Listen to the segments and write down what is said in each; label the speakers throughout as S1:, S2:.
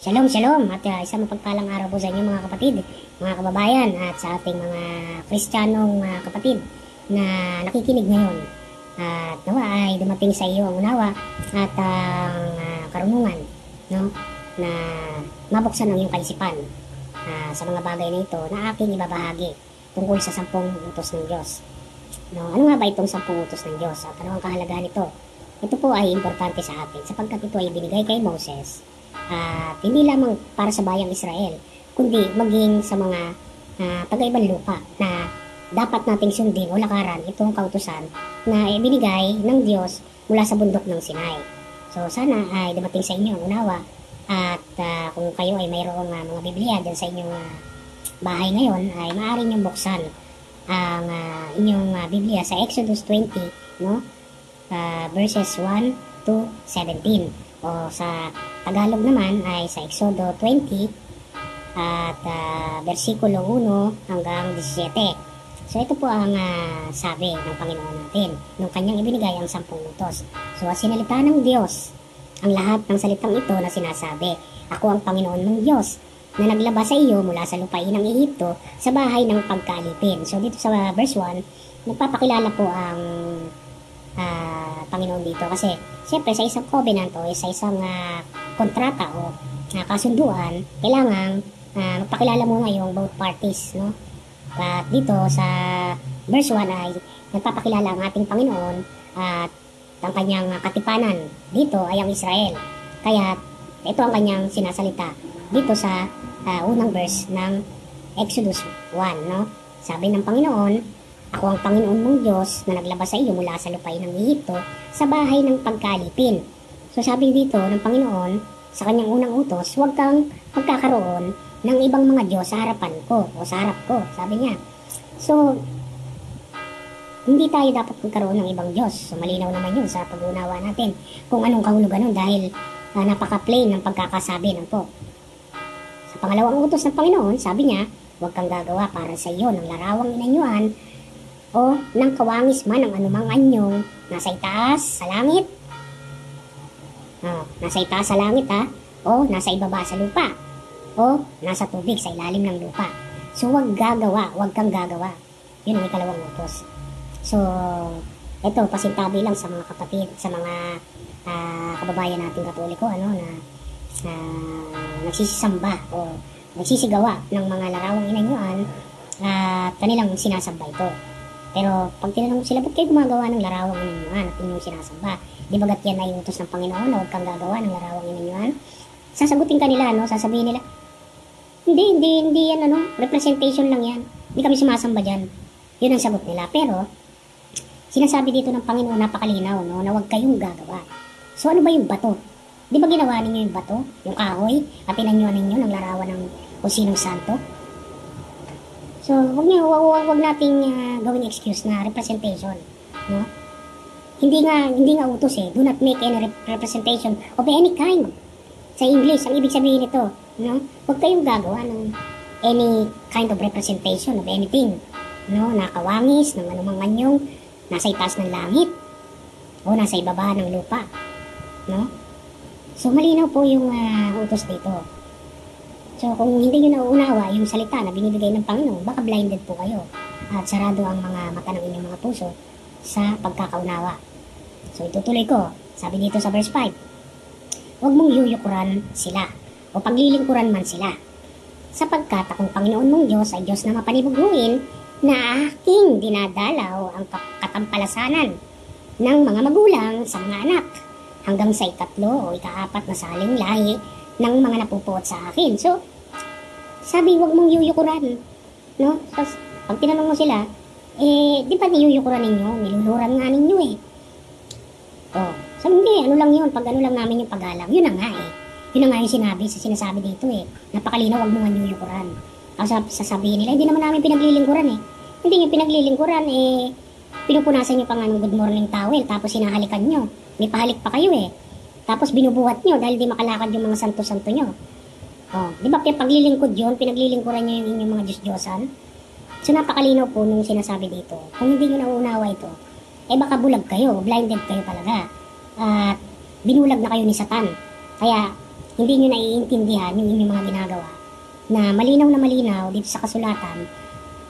S1: Shalom, shalom at isang mapagpalang araw po sa inyo mga kapatid, mga kababayan at sa ating mga Kristiyanong kapatid na nakikinig ngayon. At nawa ay dumating sa iyo ang unawa at ang karunungan, no, na mabuksan ang iyong kaisipan sa mga bagay na ito na aking ibabahagi tungkol sa 10 utos ng Diyos. No, ano nga ba itong 10 utos ng Diyos at ano ang kahalagahan nito? Ito po ay importante sa atin sapagkat ito ay binigay kay Moses at hindi lamang para sa bayang Israel, kundi maging sa mga taga-ibang lupa na dapat nating sundin o lakaran itong kautusan na ibinigay ng Diyos mula sa bundok ng Sinai. So sana ay dumating sa inyo ang unawa at kung kayo ay mayroong mga Biblia dyan sa inyong bahay ngayon ay maaari niyong buksan ang inyong Biblia sa Exodus 20, no? Verses 1 to 17. O sa Tagalog naman ay sa Exodo 20 at versikulo 1 hanggang 17. So ito po ang sabi ng Panginoon natin nung kanyang ibinigay ang 10 utos. So sinalita ng Diyos ang lahat ng salitang ito na sinasabi, "Ako ang Panginoon ng Diyos na naglabas sa iyo mula sa lupain ng Ehipto sa bahay ng pagkaalipin." So dito sa verse 1, nagpapakilala po ang Panginoon dito kasi siyempre sa isang covenant o sa isang kontrata o kasunduan, kailangan magpakilala muna yung both parties, no? At dito sa verse 1 ay nagpapakilala ang ating Panginoon at ang kanyang katipanan dito ay ang Israel. Kaya ito ang kanyang sinasalita dito sa unang verse ng Exodus 1, no? Sabi ng Panginoon, "Ako ang Panginoon mong Diyos na naglabas sa iyo mula sa lupain ng Ehipto sa bahay ng pagkalipin." So sabi dito ng Panginoon sa kanyang unang utos, huwag kang magkakaroon ng ibang mga Diyos sa harapan ko o sa harap ko, sabi niya. So hindi tayo dapat magkaroon ng ibang Diyos. So malinaw naman yun sa pag-unawa natin kung anong kahulugan nun dahil napaka-plain ng pagkakasabi ng po. Sa pangalawang utos ng Panginoon, sabi niya, huwag kang gagawa para sa iyo ng larawang inanyuan o ng kawangis man ang anumang anyong nasa itaas sa langit, nasa itaas sa langit o nasa ibaba sa lupa, o nasa tubig sa ilalim ng lupa. So huwag kang gagawa. Yun ang ikalawang utos. So ito pasintabi lang sa mga kapatid, sa mga kababayan nating Katoliko na nagsisisamba o nagsisigawa ng mga larawang inanyuan at kanilang sinasamba ito. Pero pag tinanong sila, ba't kayo gumagawa ng larawang inanyuan at inyong sinasamba? Di bagat yan ay utos ng Panginoon na huwag kang gagawa ng larawang inanyuan? Sasagutin kanila, sasabihin nila, hindi yan, representation lang yan. Hindi kami sumasamba dyan. Yun ang sagot nila. Pero, sinasabi dito ng Panginoon, napakalinaw, na huwag kayong gagawa. So, ano ba yung bato? Di ba ginawa ninyo yung bato, yung kahoy, at inanyuan ninyo ng larawan ng kung sinong santo? So, wag nating gawing excuse na representation, no? Hindi nga utos do not make any representation of any kind. Sa English, ang ibig sabihin nito, no? Huwag kayong gagawa ng any kind of representation of anything, no? Nakawangis ng anumang anyong nasa itaas ng langit o nasa ibaba ng lupa, no? So, malinaw po yung utos dito. So, kung hindi nyo nauunawa yung salita na binibigay ng Panginoon, baka blinded po kayo at sarado ang mga mata ng inyong mga puso sa pagkakaunawa. So, itutuloy ko. Sabi dito sa verse 5, huwag mong yuyukuran sila o paglilingkuran man sila, sapagkat akong Panginoon mong Diyos ay Diyos na mapanibuguin na aking dinadalaw ang katampalasanan ng mga magulang sa mga anak hanggang sa ikatlo o ikaapat na saling lahi ng mga napupuot sa akin. So, sabi, huwag mong yuyukuran, no? So, pag tinanong mo sila, di ba niyuyukuran ninyo? Niluluran nga ninyo so hindi, lang yun, pag lang namin yung paggalang, yun na nga yun na nga yung sinasabi dito napakalinaw, huwag mo nga yuyukuran. Sasabihin nila, hindi naman namin pinaglilingkuran hindi nyo pinaglilingkuran, pinupunasan nyo pa nga ng good morning towel, tapos hinahalikan nyo, may pahalik pa kayo tapos binubuhat nyo dahil di makalakad yung mga santo-santo nyo. Di ba paglilingkod yun, pinaglilingkuran nyo yung inyong mga Diyos-Diyosan? So napakalinaw po nung sinasabi dito. Kung hindi nyo nauunawa ito, baka bulag kayo, blinded kayo talaga. At binulag na kayo ni Satan. Kaya hindi nyo naiintindihan yung inyong mga ginagawa na malinaw dito sa kasulatan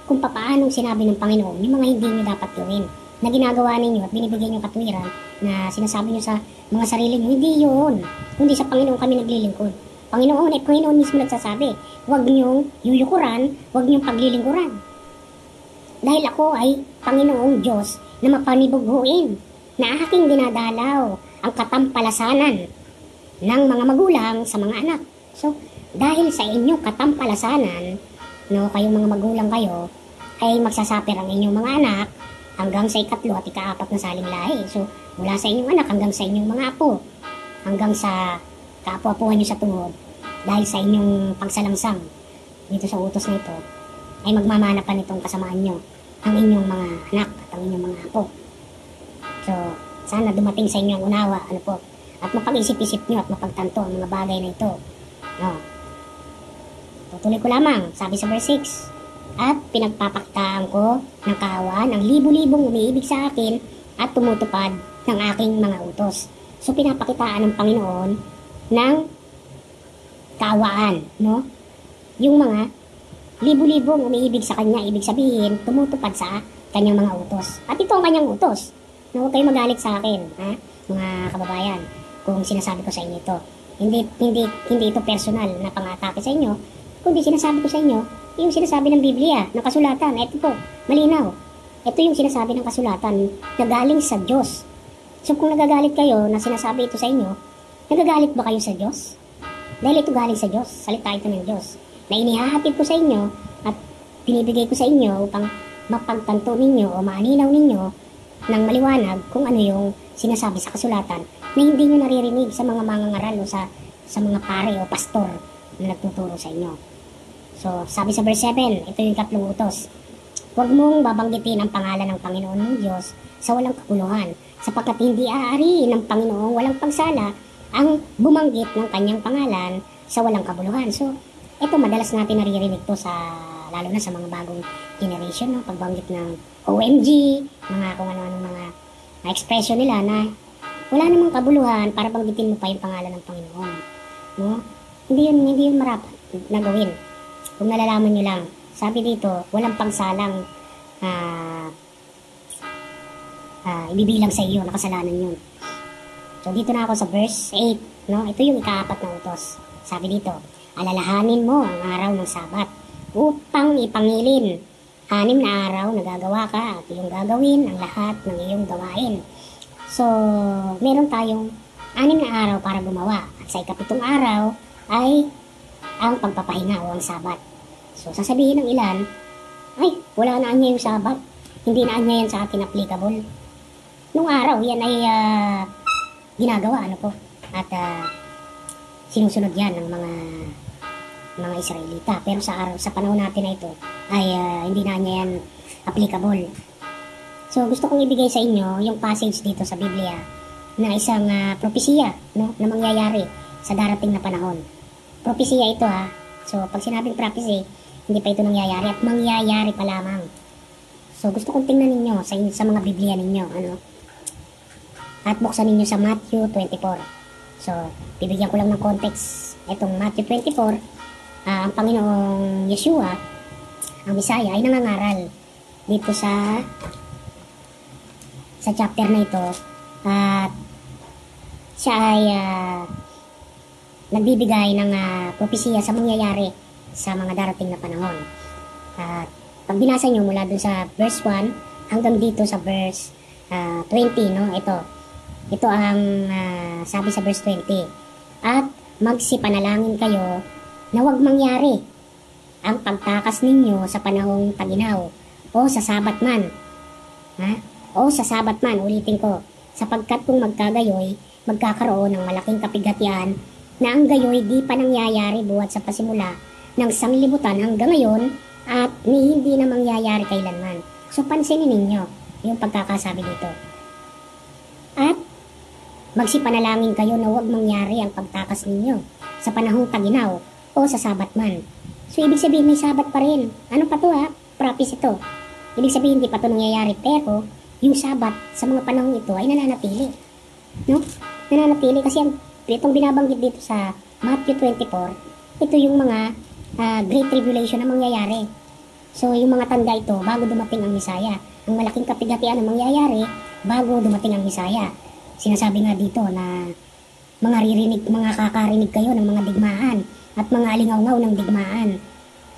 S1: kung papaanong sinabi ng Panginoon yung mga hindi nyo dapat gawin na ginagawa ninyo at binibigyan nyo katwiran na sinasabi nyo sa mga sarili nyo. Hindi yun. Kundi sa Panginoon kami naglilingkod. Panginoon mismo nagsasabi, huwag nyong yuyukuran, huwag nyong paglilingkuran. Dahil ako ay Panginoong Diyos na mapanibughuin, na aking dinadalaw ang katampalasanan ng mga magulang sa mga anak. So, dahil sa inyong katampalasanan, no, kayong mga magulang kayo, ay magsasaper ang inyong mga anak hanggang sa ikatlo at ikaapat na saling lahi. So, mula sa inyong anak hanggang sa inyong mga apo, hanggang sa kaapo-apuhan nyo sa tuhod, dahil sa inyong pagsalangsang dito sa utos na ito, ay magmamana pa nitong kasamaan nyo ang inyong mga anak at ang inyong mga apo. So, sana dumating sa inyo ang unawa, at mapag-isip-isip nyo at mapagtanto ang mga bagay na ito. No. Tutuloy ko lamang, sabi sa verse 6, at pinagpapakitaan ko ng kaawaan ng libu-libong umiibig sa akin at tumutupad ng aking mga utos. So, pinapakitaan ng Panginoon ng kaawaan, no? Yung mga libu-libong umiibig sa Kanya, ibig sabihin, tumutupad sa Kanyang mga utos. At ito ang Kanyang utos. Na huwag kayo magalit sa akin, ha? Mga kababayan, kung sinasabi ko sa inyo ito. Hindi ito personal na pang-atake sa inyo, kundi sinasabi ko sa inyo, yung sinasabi ng Biblia, ng kasulatan. Ito po, malinaw. Ito yung sinasabi ng kasulatan na galing sa Diyos. So kung nagagalit kayo na sinasabi ito sa inyo, nagagalit ba kayo sa Diyos? Dahil ito galing sa Diyos, salita ito ng Diyos, na inihahatid ko sa inyo at binibigay ko sa inyo upang mapagtanto ninyo o maaninaw ninyo ng maliwanag kung ano yung sinasabi sa kasulatan na hindi nyo naririnig sa mga mangangaral o sa mga pare o pastor na nagtuturo sa inyo. So, sabi sa verse 7, ito yung tatlong utos. Huwag mong babanggitin ang pangalan ng Panginoon ng Diyos sa walang kapuluhan, sapagkat hindi aari ng Panginoong walang pagsala ang bumanggit ng kanyang pangalan sa walang kabuluhan. So, ito madalas natin naririnig to lalo na sa mga bagong generation, no? Pagbanggit ng OMG, mga kung ano-ano mga expression nila na wala namang kabuluhan para banggitin mo pa yung pangalan ng Panginoon. No? Hindi yun marapat na gawin. Kung nalalaman nyo lang, sabi dito, walang pagsalang ibibilang sa iyo na kasalanan yun. So dito na ako sa verse 8, no? Ito yung ikaapat na utos. Sabi dito, alalahanin mo ang araw ng Sabat upang ipangilin. 6 na araw na gagawa ka at iyong gagawin ang lahat ng iyong gawain. So, meron tayong 6 na araw para gumawa. At sa ikapitong araw ay ang pagpapahinga o ang Sabat. So, sasabihin ng ilan, ay, wala na anya yung Sabat. Hindi na anya yan sa atin applicable. Nung araw, yan ay ginagawa, At sinusunod yan ng mga Israelita. Pero sa panahon natin na ito ay hindi na niya yan applicable. So gusto kong ibigay sa inyo yung passage dito sa Biblia na isang propesiya, no, na mangyayari sa darating na panahon. Propesiya ito So pag sinabing prophecy, hindi pa ito nangyayari at mangyayari pa lamang. So gusto kong tingnan ninyo sa mga Biblia ninyo, At buksan ninyo sa Matthew 24. So bibigyan ko lang ng context itong Matthew 24. Ang Panginoong Yeshua, ang Bisaya, ay nangangaral dito sa chapter na ito at siya ay nagbibigay ng propesiya sa mangyayari sa mga darating na panahon. At pag binasa nyo mula dun sa verse 1 hanggang dito sa verse 20, no? Ito ang sabi sa verse 20. At magsipanalangin kayo na huwag mangyari ang pagtakas ninyo sa panahong taginaw o sa Sabat man. O sa Sabat man, ulitin ko, sapagkat kung magkagayoy, magkakaroon ng malaking kapigatian na ang gayoy di pa nangyayari buhat sa pasimula ng sanglibutan hanggang ngayon at hindi na mangyayari kailanman. So pansinin ninyo yung pagkakasabi dito. At magsipanalangin kayo na huwag mangyari ang pagtakas ninyo sa panahong taginaw o sa Sabat man. So, ibig sabihin may Sabat pa rin. Ano pa to Prophecy ito. Ibig sabihin hindi pa to nangyayari. Pero, yung Sabat sa mga panahong ito ay nananatili. No? Nananatili kasi itong binabanggit dito sa Matthew 24, ito yung mga Great Tribulation na mangyayari. So, yung mga tanda ito, bago dumating ang Misaya. Ang malaking kapigatian na mangyayari, bago dumating ang Misaya. Sinasabi nga dito na mga kakarinig kayo ng mga digmaan at mga alingaw-ngaw ng digmaan.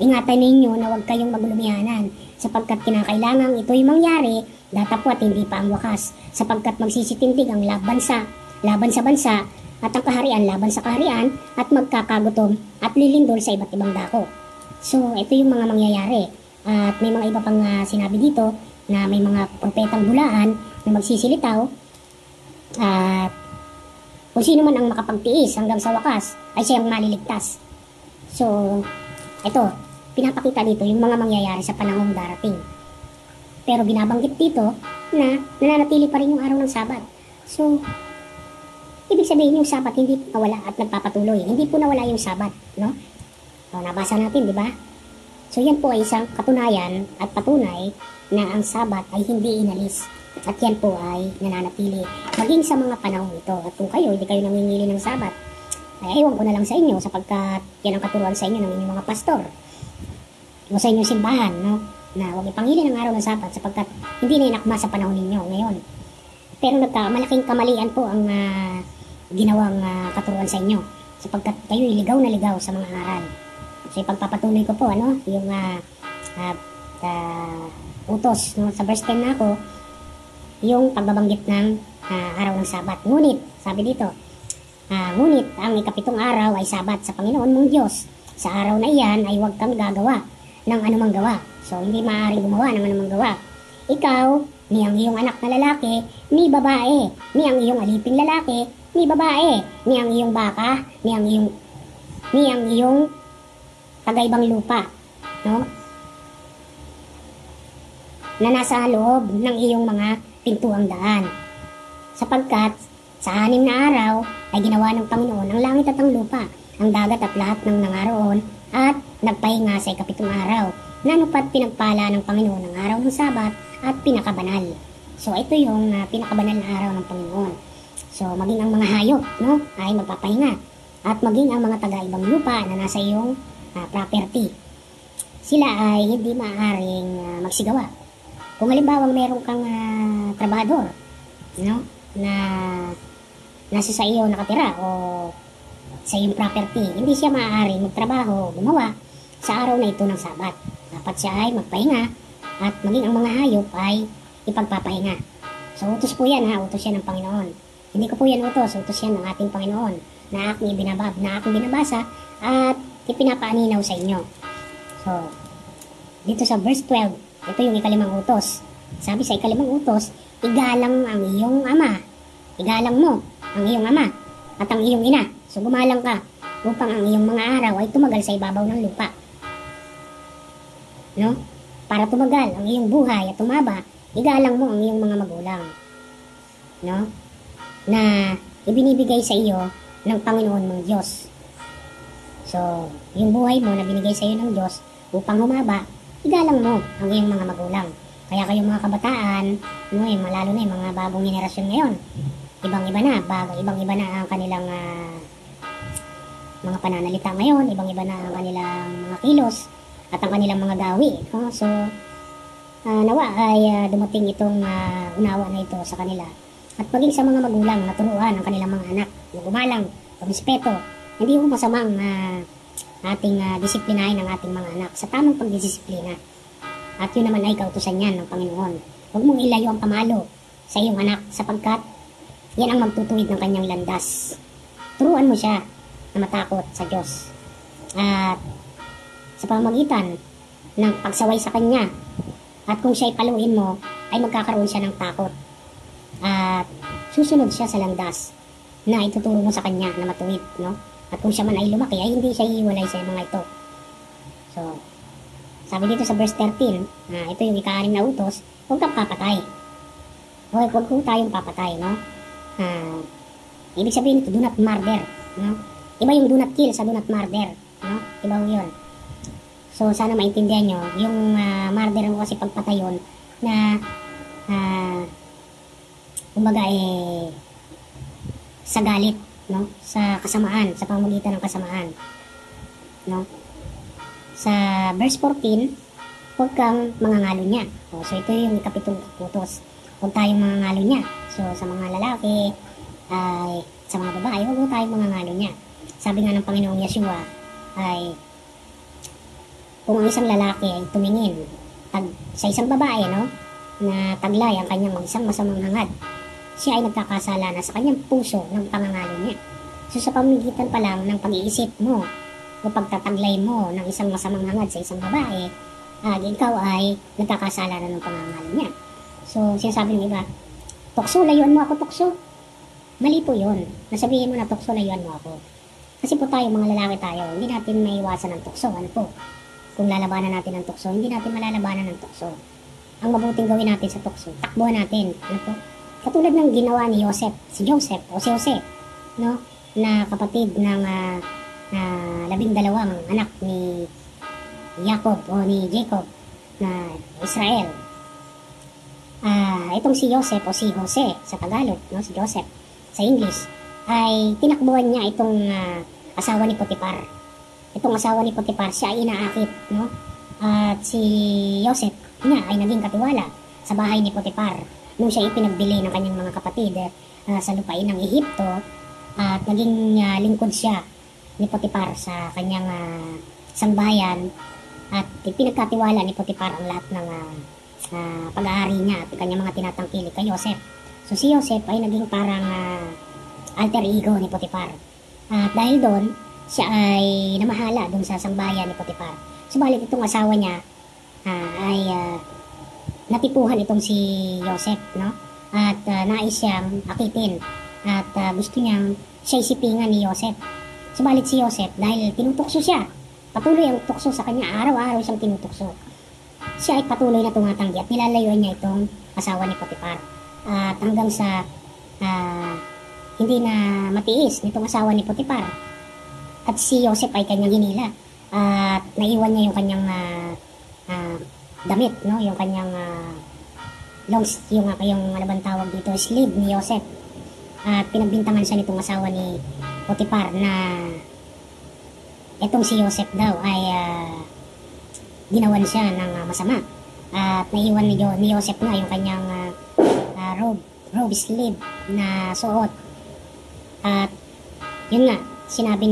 S1: Ingatan ninyo na huwag kayong maglumihanan sapagkat kinakailangan ito'y mangyari datapwat hindi pa ang wakas sapagkat magsisitindig ang laban sa bansa at ang kaharian laban sa kaharian at magkakagutom at lilindol sa iba't ibang dako. So, ito yung mga mangyayari. At may mga iba pang sinabi dito na may mga propetang bulaan na magsisilitaw at kung sino man ang makapagtiis hanggang sa wakas ay siyang maliligtas. So, ito, pinapakita dito yung mga mangyayari sa panahong darating. Pero binabanggit dito na nananatili pa rin yung araw ng Sabat. So, ibig sabihin yung Sabat hindi po nawala at nagpapatuloy. Hindi po nawala yung Sabat, no? So, nabasa natin, di ba? So, yan po ay isang katunayan at patunay na ang Sabat ay hindi inalis. At yan po ay nananatili maging sa mga panahon ito. At kung kayo, hindi kayo namimili ng Sabat, ay ewan ko na lang sa inyo sapagkat yan ang katuruan sa inyo ng inyong mga pastor o sa inyong simbahan, no? Na huwag ipangili ng araw ng Sabat sapagkat hindi na inakma sa panahon ninyo ngayon. Pero malaking kamalian po ang ginawang katuruan sa inyo sapagkat kayo ligaw na ligaw sa mga aral. So ipagpapatuloy ko po yung utos no? Sa verse 10 na ako yung pagbabanggit ng araw ng Sabat. Ngunit, sabi dito, ngunit ang ikapitong araw ay Sabat sa Panginoon mong Diyos. Sa araw na iyan ay huwag kang gagawa ng anumang gawa. So, hindi maaaring gumawa ng anumang gawa. Ikaw, ni ang iyong anak na lalaki, ni babae, ni ang iyong aliping lalaki, ni babae, ni ang iyong baka, ni ang iyong tagaibang lupa, no? Na nasa loob ng iyong mga pintuang daan. Sapagkat sa 6 na araw ay ginawa ng Panginoon ang langit at ang lupa, ang dagat at lahat ng nangaroon at nagpahinga sa ikapitong araw. Nanupat pinagpala ng Panginoon ang araw ng Sabat at pinakabanal. So ito yung pinakabanal na araw ng Panginoon. So maging ang mga hayop no, ay magpapahinga at maging ang mga taga-ibang lupa na nasa iyong property. Sila ay hindi maaaring magsigawa. Kung halimbawa meron kang trabahador, no, na nasa sa iyo nakatira o sa iyong property, hindi siya maaaring magtrabaho, gumawa sa araw na ito ng Sabat. Dapat siya ay magpahinga at maging ang mga hayop ay ipagpapahinga. So utos po yan utos yan ng Panginoon. Hindi ko po yan utos yan ng ating Panginoon na aking binabasa at ipinapaaninaw sa inyo. So, dito sa verse 12, ito yung ikalimang utos. Sabi sa ikalimang utos, igalang ang iyong ama. Igalang mo ang iyong ama at ang iyong ina. So gumalang ka upang ang iyong mga araw ay tumagal sa ibabaw ng lupa. No? Para tumagal ang iyong buhay at tumaba, igalang mo ang iyong mga magulang. No? Na ibinibigay sa iyo ng Panginoon mong Diyos. So, yung buhay mo na binigay sa iyo ng Diyos upang humaba, igalang mo ang iyong mga magulang. Kaya kayong mga kabataan, no, lalo na yung mga bagong henerasyon ngayon, ibang-iba na ang kanilang mga pananalita ngayon, ibang-iba na ang kanilang mga kilos at ang kanilang mga gawi. No? So, nawa ay dumating itong unawa na ito sa kanila. At maging sa mga magulang na turuan ang kanilang mga anak, na gumalang, respeto, hindi mo masamang ating disiplinahin ang ating mga anak sa tamang pagdisiplina. At yun naman ay kautusan yan ng Panginoon. Huwag mong ilayo ang pamalo sa iyong anak sapagkat yan ang magtutuwid ng kanyang landas. Turuan mo siya na matakot sa Diyos. At sa pamamagitan ng pagsaway sa kanya at kung siya'y paluin mo ay magkakaroon siya ng takot. At susunod siya sa landas na ituturo mo sa kanya na matuwid, no? At kung siya man ay lumaki, ay hindi siya hiwalay sa mga ito. So, sabi dito sa verse 13, ito yung ika-6 na utos, huwag kang papatay. Huwag po tayong papatay, no? Ibig sabihin ito, do not murder, no? Iba yung do not kill sa do not murder, no? Iba yun. So, sana maintindihan nyo, yung murder mo kasi pagpatay yun, na, kumbaga sa galit, no? Sa kasamaan, sa pamamagitan ng kasamaan, no? Sa verse 14, huwag kang mangangalo niya. So ito yung ikapitong utos. Huwag tayong mangangalo niya. So sa mga lalaki, ay sa mga babae, huwag tayong mangangalo niya. Sabi nga ng Panginoong Yeshua ay kung ang isang lalaki ay tumingin sa isang babae, no, na taglay ang kanyang isang masamang hangad, siya ay nagkakasala na sa kanyang puso ng pangangalo niya. So sa pamamagitan pa lang ng pag-iisip mo o pagtataglay mo ng isang masamang hangad sa isang babae, ikaw ay nagkakasala na ng pangangalo niya. So sinasabi ng iba, tukso, layuan mo ako, tukso. Mali po yun. Nasabihin mo na tukso, layuan mo ako. Kasi po tayo, mga lalaki tayo, hindi natin maiwasan ng tukso. Ano po? Kung lalabanan natin ng tukso, hindi natin malalabanan ng tukso. Ang mabuting gawin natin sa tukso, takbuhan natin. Ano po? Katulad ng ginawa ni Joseph, si Joseph o si Jose, no? Na kapatid ng 12 anak ni Jacob o ni Jacob na Israel. Itong si Joseph o si Jose sa Tagalog, no? Si Joseph sa English, ay tinakbuhan niya itong asawa ni Potiphar. Itong asawa ni Potiphar, siya ay inaakit, no? At si Joseph niya ay naging katiwala sa bahay ni Potiphar nung siya ipinagbili ng kanyang mga kapatid sa lupain ng Ehipto, at naging lingkod siya ni Potiphar sa kanyang sambahayan, at ipinagkatiwala ni Potiphar ang lahat ng pag-aari niya at kanyang mga tinatangkilik kay Joseph. So si Joseph ay naging parang alter ego ni Potiphar. At dahil doon, siya ay namahala doon sa sambahayan ni Potiphar. Subalit itong asawa niya ay natipuhan itong si Joseph, no? At nais siyang akitin at gusto niyang siya isipingan ni Joseph. Subalit si Joseph, dahil tinutukso siya, patuloy ang tukso sa kanya, araw-araw siyang tinutukso, siya ay patuloy na tumatanggi at nilalayuan niya itong asawa ni Potiphar. At hanggang sa hindi na matiis nitong asawa ni Potiphar, at si Joseph ay kanyang hinila at naiwan niya yung kanyang damit, no, yung kanyang yung ano bang tawag dito, slave ni Joseph, at pinagbintangan siya nitong asawa ni Potiphar na itong si Joseph daw ay ginawan siya ng masama, at naiwan ni Joseph na yung kanyang robe slave na suot. At yun nga, sinabi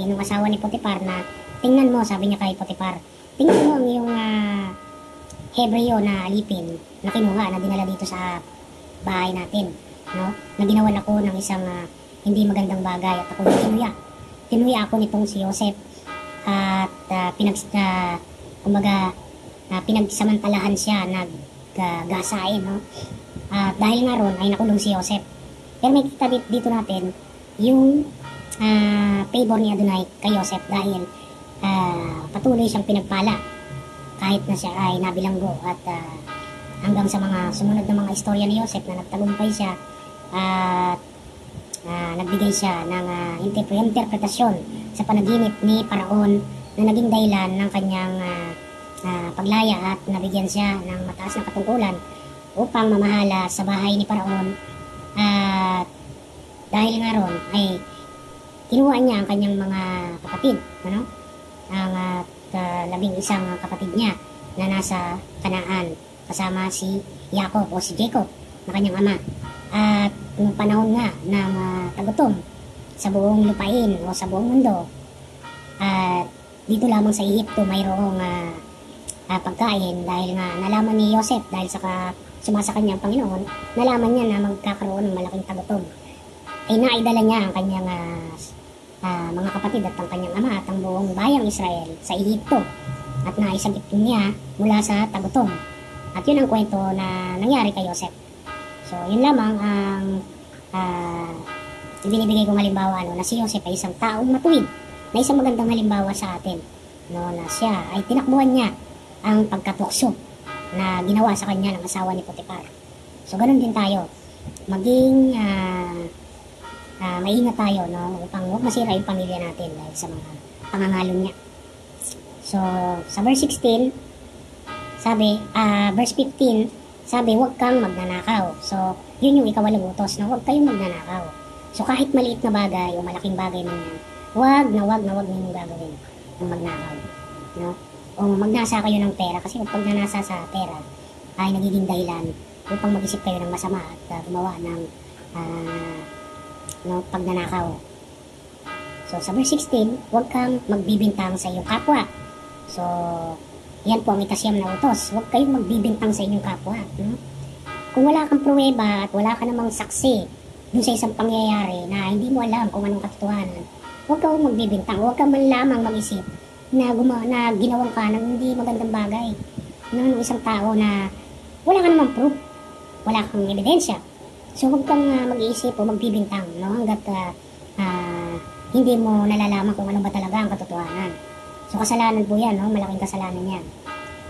S1: nung asawa ni Potiphar na tingnan mo, sabi niya kay Potiphar, tingnan mo ang yung Hebreo na alipin na kinuha, na dinala dito sa bahay natin, no? Na ginawan ako ng isang hindi magandang bagay, at ako tinuya ako nitong si Joseph, at pinagsamantalahan siya, naggasain, no? At dahil nga ron ay nakulong si Joseph. Pero may kita dito natin yung favor ni Adonai kay Joseph, dahil patuloy siyang pinagpala kahit na siya ay nabilanggo, at hanggang sa mga sumunod na mga istorya ni Joseph na nagtagumpay siya at nagbigay siya ng interpretasyon sa panaginip ni Paraon na naging dahilan ng kanyang paglaya, at nabigyan siya ng mataas na katungkulan upang mamahala sa bahay ni Paraon. At dahil nga ron ay kinuha niya ang kanyang mga kapatid, ano? Ang 11 kapatid niya na nasa Kanaan, kasama si Jacob o si Jacob na kanyang ama. At nung panahon nga ng tagutom sa buong lupain o sa buong mundo, at dito lamang sa Ehipto mayroong pagkain, dahil nga nalaman ni Joseph, dahil sumasa kanya ang Panginoon, nalaman niya na magkakaroon ng malaking tagutom, ay naidala niya ang kanyang mga kapatid at ang kanyang ama at ang buong bayang Israel sa Ehipto, at naisagip niya mula sa tagutom. At yun ang kwento na nangyari kay Joseph. So yun lamang ang ibinibigay kong halimbawa, na si Joseph ay isang taong matuwid, na isang magandang halimbawa sa atin, no, na siya ay tinakbuhan niya ang pagkatukso na ginawa sa kanya ng asawa ni Potiphar. So ganun din tayo, maging maingat tayo, no, upang huwag masira yung pamilya natin dahil sa mga pangangalo niya. So sa verse 16 sabi, verse 15 sabi, huwag kang magnanakaw. So yun yung ikawalong utos, na huwag kayong magnanakaw. So kahit maliit na bagay o malaking bagay man yan, wag na wag ninyong gagawin ng magnakaw. No? O magnasa kayo ng pera, kasi pag nanasa sa pera ay nagiging dahilan upang mag-isip kayo ng masama at gumawa ng pagnanakaw. So sa verse 16, huwag kang magbibintang sa iyong kapwa. So yan po ang ikasyam na utos. Huwag kayong magbibintang sa inyong kapwa. No? Kung wala kang pruweba at wala ka namang saksi dun sa isang pangyayari na hindi mo alam kung anong katotohanan, huwag kang magbibintang. Huwag kang man lamang mag-isip na ginawang ka ng hindi magandang bagay ng isang tao na wala ka namang proof, wala kang ebidensya. So huwag kang mag-iisip o magbibintang, no? Hanggat hindi mo nalalaman kung ano ba talaga ang katotohanan. So kasalanan po yan, no? Malaking kasalanan yan.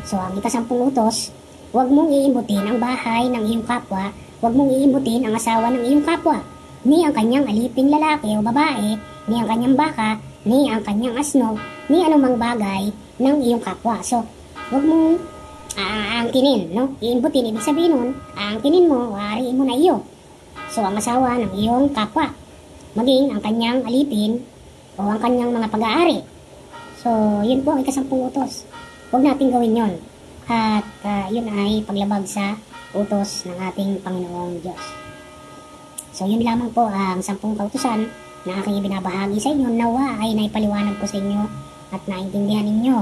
S1: So ang ikasampung utos, huwag mong iimbutin ang bahay ng iyong kapwa, huwag mong iimbutin ang asawa ng iyong kapwa, ni ang kanyang aliping lalaki o babae, ni ang kanyang baka, ni ang kanyang asno, ni anumang bagay ng iyong kapwa. So huwag mong aangkinin, no? Iimbutin, ibig sabihin nun, aangkinin mo, aariin mo na iyo. So ang asawa ng iyong kapwa, maging ang kanyang alipin o ang kanyang mga pag-aari. So yun po ang ikasampung utos. Huwag natin gawin yon. At yun ay paglabag sa utos ng ating Panginoong Diyos. So yun lamang po ang 10 kautusan na aking ibinabahagi sa inyo. Nawa ay naipaliwanag ko sa inyo at naintindihan ninyo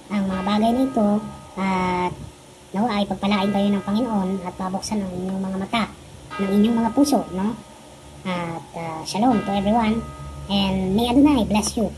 S1: ang mga bagay na ito, at nawa ay pagpalain kayo ng Panginoon at mabuksan ang inyong mga mata, ng inyong mga puso, no? At shalom to everyone, and may Adonai bless you.